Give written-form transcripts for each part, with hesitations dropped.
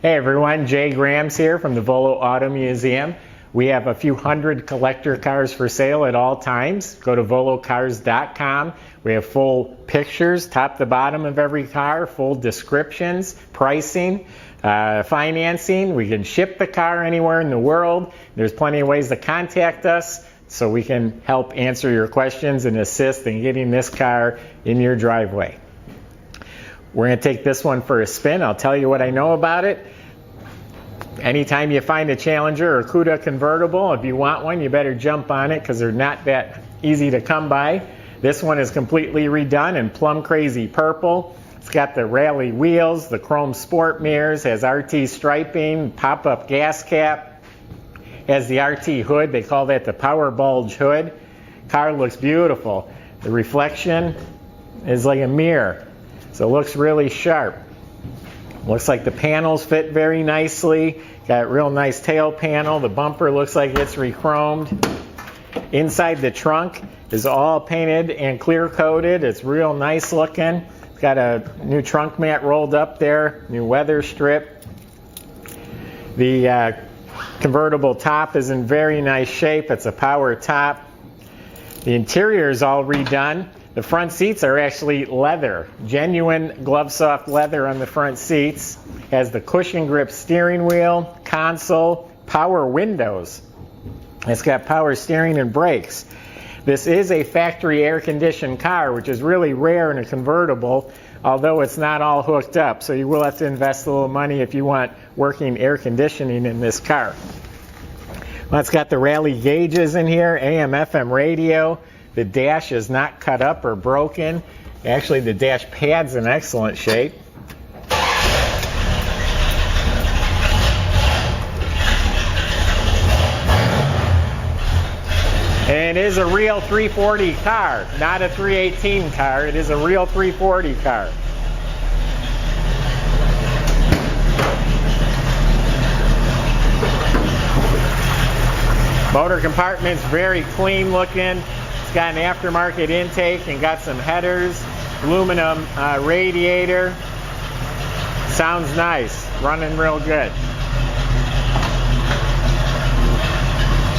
Hey everyone, Jay Grams here from the Volo Auto Museum. We have a few hundred collector cars for sale at all times. Go to volocars.com. We have full pictures, top to bottom of every car, full descriptions, pricing, financing. We can ship the car anywhere in the world. There's plenty of ways to contact us so we can help answer your questions and assist in getting this car in your driveway. We're going to take this one for a spin. I'll tell you what I know about it. Anytime you find a Challenger or Cuda convertible, if you want one, you better jump on it because they're not that easy to come by. This one is completely redone in plum crazy purple. It's got the rally wheels, the chrome sport mirrors, has RT striping, pop-up gas cap, has the RT hood. They call that the power bulge hood. Car looks beautiful. The reflection is like a mirror. So it looks really sharp. Looks like the panels fit very nicely. Got a real nice tail panel. The bumper looks like it's re-chromed. Inside the trunk is all painted and clear coated. It's real nice looking. It's got a new trunk mat rolled up there, new weather strip. The convertible top is in very nice shape. It's a power top. The interior is all redone. The front seats are actually leather, genuine glove soft leather on the front seats. Has the cushion grip steering wheel, console, power windows. It's got power steering and brakes. This is a factory air conditioned car, which is really rare in a convertible, although it's not all hooked up. So you will have to invest a little money if you want working air conditioning in this car. Well, it's got the rally gauges in here, AM, FM radio. The dash is not cut up or broken. Actually, the dash pad's in excellent shape. And it is a real 340 car, not a 318 car. It is a real 340 car. Motor compartment's very clean looking. It's got an aftermarket intake and got some headers, aluminum radiator. Sounds nice, running real good.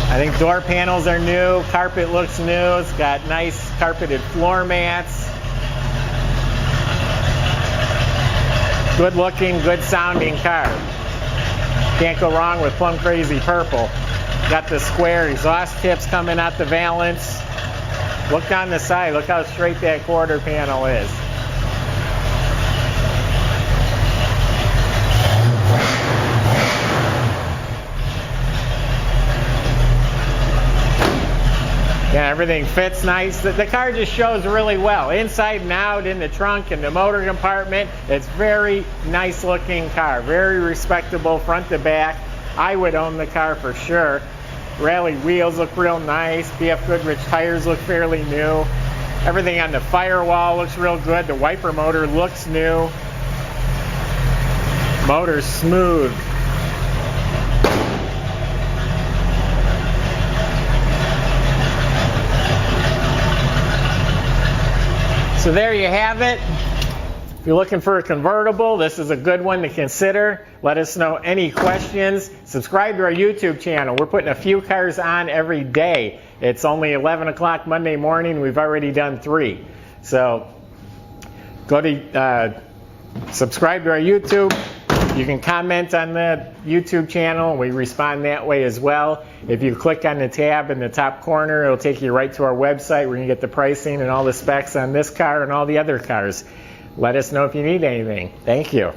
I think door panels are new, carpet looks new. It's got nice carpeted floor mats. Good looking, good sounding car. Can't go wrong with plum crazy purple. Got the square exhaust tips coming out the valance. Look down the side, look how straight that quarter panel is. Yeah, everything fits nice. The car just shows really well. Inside and out, in the trunk, in the motor compartment. It's very nice looking car. Very respectable front to back. I would own the car for sure. Rally wheels look real nice. BF Goodrich tires look fairly new. Everything on the firewall looks real good. The wiper motor looks new. Motor's smooth. So there you have it. If you're looking for a convertible, this is a good one to consider. Let us know any questions. Subscribe to our YouTube channel. We're putting a few cars on every day. It's only 11 o'clock Monday morning. We've already done 3. So go to subscribe to our YouTube. You can comment on the YouTube channel. We respond that way as well. If you click on the tab in the top corner, it'll take you right to our website where you can get the pricing and all the specs on this car and all the other cars. Let us know if you need anything. Thank you.